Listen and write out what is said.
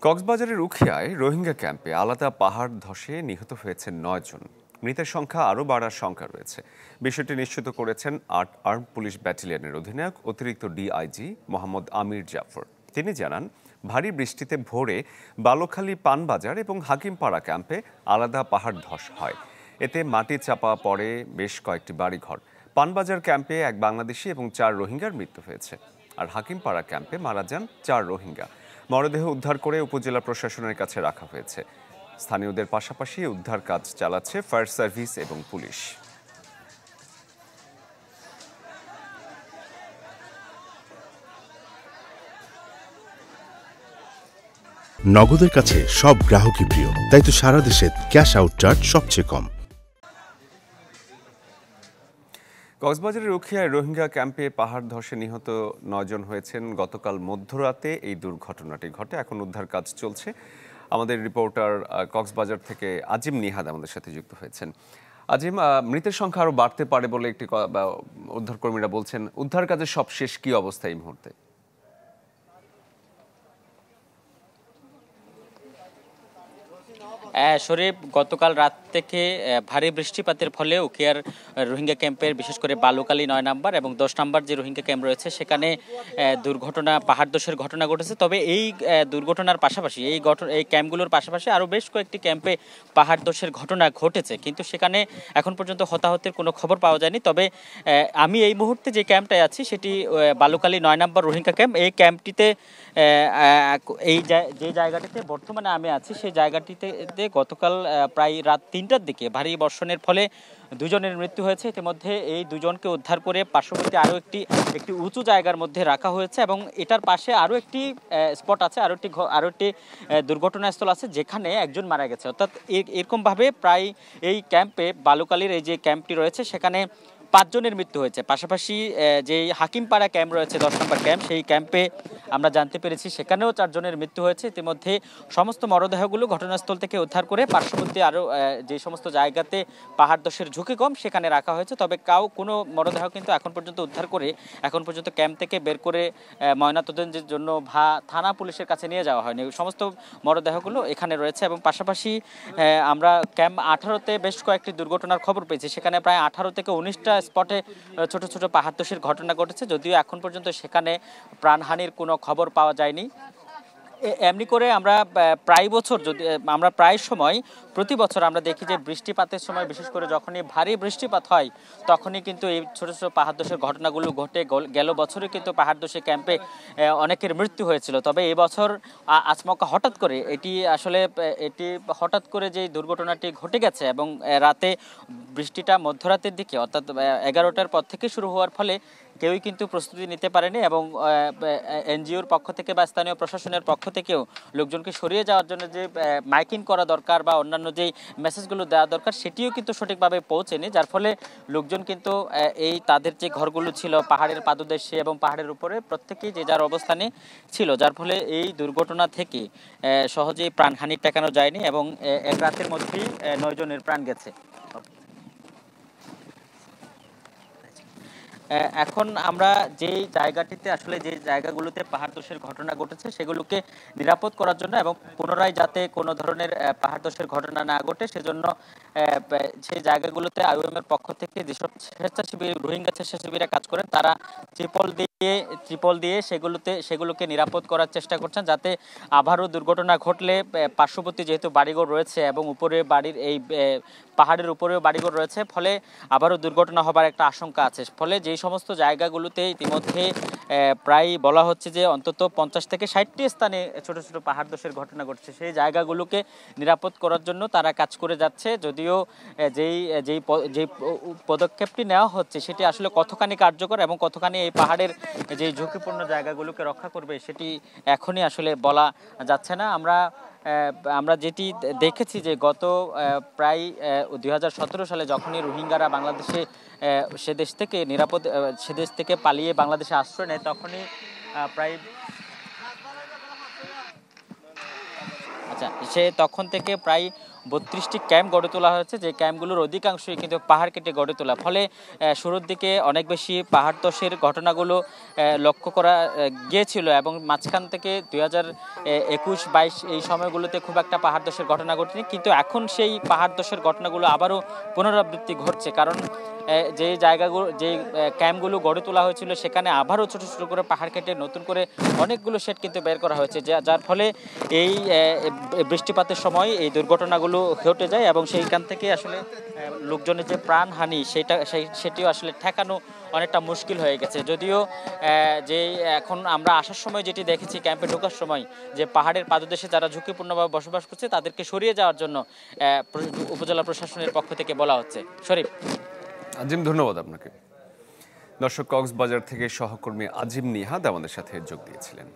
কক্সবাজারের উখিয়ায় রোহিঙ্গা ক্যাম্পে আলাদা পাহাড় ধসে নিহত হয়েছেন ৯ জন। মৃতের সংখ্যা আরও বাড়ার শঙ্কা রয়েছে। বিষয়টি নিশ্চিত করেছেন আর্ম পুলিশ ব্যাটালিয়নের অধিনায়ক অতিরিক্ত ডিআইজি মোহাম্মদ আমির জাফর। তিনি জানান, ভারী বৃষ্টিতে ভোরে বালুখালী পানবাজার এবং হাকিমপাড়া ক্যাম্পে আলাদা পাহাড় ধস হয়। এতে মাটি চাপা পড়ে বেশ কয়েকটি বাড়িঘর। পানবাজার ক্যাম্পে এক বাংলাদেশি এবং ৪ রোহিঙ্গার মৃত্যু হয়েছে। আর হাকিমপাড়া ক্যাম্পে মারা যান ৪ রোহিঙ্গা। মরদেহ উদ্ধার করে উপজেলা প্রশাসনের কাছে রাখা হয়েছে। স্থানীয়দের পাশাপাশি উদ্ধার কাজ চালাচ্ছে ফায়ার সার্ভিস এবং পুলিশ। নগদের কাছে সব গ্রাহকই প্রিয়, তাই তো সারা দেশে ক্যাশ আউট চার্জ সবচেয়ে কম। কক্সবাজারের উখিয়ায় রোহিঙ্গা ক্যাম্পে পাহাড় ধসে নিহত ৯ জন হয়েছেন। গতকাল মধ্যরাতে এই দুর্ঘটনাটি ঘটে। এখন উদ্ধার কাজ চলছে। আমাদের রিপোর্টার কক্সবাজার থেকে আজিম নিহাদ আমাদের সাথে যুক্ত হয়েছেন। আজিম, মৃতের সংখ্যা আরও বাড়তে পারে বলে উদ্ধারকর্মীরা বলছেন। উদ্ধার কাজের সব শেষ কি অবস্থা এই মুহূর্তে? শরীফ, গতকাল রাত থেকে ভারী বৃষ্টিপাতের ফলে উখিয়ার রোহিঙ্গা ক্যাম্পের বিশেষ করে বালুকালী ৯ নম্বর এবং ১০ নম্বর যে রোহিঙ্গা ক্যাম্প রয়েছে সেখানে পাহাড় ধসের ঘটনা ঘটেছে। তবে এই দুর্ঘটনার পাশাপাশি এই ক্যাম্পগুলোর পাশাপাশি আরও বেশ কয়েকটি ক্যাম্পে পাহাড় ধসের ঘটনা ঘটেছে, কিন্তু সেখানে এখন পর্যন্ত হতাহতের কোনো খবর পাওয়া যায়নি। তবে আমি এই মুহূর্তে যে ক্যাম্পটায় আছি সেটি বালুকালী ৯ নম্বর রোহিঙ্গা ক্যাম্প। এই ক্যাম্পটিতে যে জায়গাটিতে বর্তমানে আমি আছি সেই জায়গাটিতে গতকাল প্রায় রাত ৩টার দিকে ভারী বর্ষণের ফলে দুজনের মৃত্যু হয়েছে। ইতিমধ্যে এই দুজনকে উদ্ধার করে পার্শ্ববর্তী আরও একটি উঁচু জায়গার মধ্যে রাখা হয়েছে এবং এটার পাশে আরও একটি স্পট আছে, আরও একটি দুর্ঘটনাস্থল আছে যেখানে একজন মারা গেছে। অর্থাৎ এরকমভাবে প্রায় এই ক্যাম্পে বালুকালীর এই যে ক্যাম্পটি রয়েছে সেখানে ৫ জনের মৃত্যু হয়েছে। পাশাপাশি যে হাকিমপাড়া ক্যাম্প রয়েছে ১০ নম্বর ক্যাম্প, সেই ক্যাম্পে আমরা জানতে পেরেছি সেখানেও 4 জনের মৃত্যু হয়েছে। ইতিমধ্যে সমস্ত মরদেহগুলো ঘটনাস্থল থেকে উদ্ধার করে পার্শ্ববর্তী আরও যে সমস্ত জায়গাতে পাহাড় ধসের ঝুঁকি কম সেখানে রাখা হয়েছে। তবে কোনো মরদেহ কিন্তু এখন পর্যন্ত উদ্ধার করে এখন পর্যন্ত ক্যাম্প থেকে বের করে ময়নাতদন্তের জন্য থানা পুলিশের কাছে নিয়ে যাওয়া হয়নি। সমস্ত মরদেহগুলো এখানে রয়েছে এবং পাশাপাশি আমরা ক্যাম্প 18-তে বেশ কয়েকটি দুর্ঘটনার খবর পেয়েছি। সেখানে প্রায় 18 থেকে 19টা স্পটে ছোট ছোট পাহাড় ধসের ঘটনা ঘটেছে, যদিও এখন পর্যন্ত সেখানে প্রাণহানির কোনো খবর পাওয়া যায়নি। এমনি করে আমরা প্রায় সময় প্রতি বছর আমরা দেখি যে বৃষ্টিপাতের সময় বিশেষ করে যখনই ভারী বৃষ্টিপাত হয় তখনই কিন্তু এই ছোট ছোট পাহাড় ধসের ঘটনাগুলো ঘটে। গেল বছরে কিন্তু পাহাড় ধসে ক্যাম্পে অনেকের মৃত্যু হয়েছিল। তবে এই বছর আচমকা হঠাৎ করে যে দুর্ঘটনাটি ঘটে গেছে এবং রাতে বৃষ্টিটা মধ্যরাতের দিকে অর্থাৎ 11টার পর থেকে শুরু হওয়ার ফলে কেউই কিন্তু প্রস্তুতি নিতে পারেনি এবং এনজিওর পক্ষ থেকে বা স্থানীয় প্রশাসনের পক্ষ থেকেও লোকজনকে সরিয়ে যাওয়ার জন্য যে মাইকিং করা দরকার বা অন্যান্য যেই মেসেজগুলো দেওয়া দরকার সেটিও কিন্তু সঠিকভাবে পৌঁছেনি, যার ফলে লোকজন কিন্তু তাদের যে ঘরগুলো ছিল পাহাড়ের পাদদেশে এবং পাহাড়ের উপরে প্রত্যেকেই যে যার অবস্থানে ছিল, যার ফলে এই দুর্ঘটনা থেকে সহজেই প্রাণহানি ঠেকানো যায়নি এবং এক রাতের মধ্যেই 9 জনের প্রাণ গেছে। এখন আমরা যে জায়গাগুলোতে পাহাড় ধসের ঘটনা ঘটেছে সেগুলোকে নিরাপদ করার জন্য এবং পুনরায় যাতে কোনো ধরনের পাহাড় ধসের ঘটনা না ঘটে সেজন্য সেই জায়গাগুলোতে IOM এর পক্ষ থেকে যেসব স্বেচ্ছাসেবী রোহিঙ্গা স্বেচ্ছাসেবীরা কাজ করেন তারা ত্রিপল দিয়ে সেগুলোকে নিরাপদ করার চেষ্টা করছেন, যাতে আবারও দুর্ঘটনা ঘটলে পার্শ্ববর্তী যেহেতু বাড়িঘর রয়েছে এবং উপরে বাড়ির এই পাহাড়ের উপরেও বাড়িঘর রয়েছে, ফলে আবারও দুর্ঘটনা হবার একটা আশঙ্কা আছে। ফলে যেই সমস্ত জায়গাগুলোতে ইতিমধ্যে প্রায় বলা হচ্ছে যে অন্তত 50 থেকে 60টি স্থানে ছোট ছোট পাহাড় ধসের ঘটনা ঘটছে, সেই জায়গাগুলোকে নিরাপদ করার জন্য তারা কাজ করে যাচ্ছে। যদিও যেই পদক্ষেপটি নেওয়া হচ্ছে সেটি আসলে কতখানি কার্যকর এবং কতখানি এই পাহাড়ের যে ঝুঁকিপূর্ণ জায়গাগুলোকে রক্ষা করবে সেটি এখনই আসলে বলা যাচ্ছে না। আমরা যেটি দেখেছি যে গত প্রায় 2017 সালে যখনই রোহিঙ্গারা বাংলাদেশে সে দেশ থেকে পালিয়ে বাংলাদেশে আশ্রয় নেয় তখনই তখন থেকে প্রায় 32টি ক্যাম্প গড়ে তোলা হয়েছে, যে ক্যাম্পগুলোর অধিকাংশই কিন্তু পাহাড় কেটে গড়ে তোলা। ফলে শুরুর দিকে অনেক বেশি পাহাড় ধসের ঘটনাগুলো লক্ষ্য করা গিয়েছিল এবং মাঝখান থেকে 2021-22 এই সময়গুলোতে খুব একটা পাহাড় ধসের ঘটনা ঘটেনি, কিন্তু এখন সেই পাহাড় ধসের ঘটনাগুলো আবারও পুনরাবৃত্তি ঘটছে। কারণ যে জায়গাগুলো, যে ক্যাম্পগুলো গড়ে তোলা হয়েছিল সেখানে আবারও ছোট ছোট করে পাহাড় কেটে নতুন করে অনেকগুলো শেড কিন্তু বের করা হয়েছে, যার ফলে এই বৃষ্টিপাতের সময় এই দুর্ঘটনাগুলো ঘটে যায় এবং সেইখান থেকে আসলে লোকজনের যে প্রাণহানি সেটিও আসলে ঠেকানো অনেকটা মুশকিল হয়ে গেছে। যদিও যে এখন আমরা আসার সময় যেটি দেখেছি, ক্যাম্পে ঢোকার সময় যে পাহাড়ের পাদদেশে যারা ঝুঁকিপূর্ণভাবে বসবাস করছে তাদেরকে সরিয়ে যাওয়ার জন্য উপজেলা প্রশাসনের পক্ষ থেকে বলা হচ্ছে। শরীফ। আজিম, ধন্যবাদ আপনাকে। দর্শক, কক্সবাজার থেকে সহকর্মী আজিম নিহাদ আমাদের সাথে যোগ দিয়েছিলেন।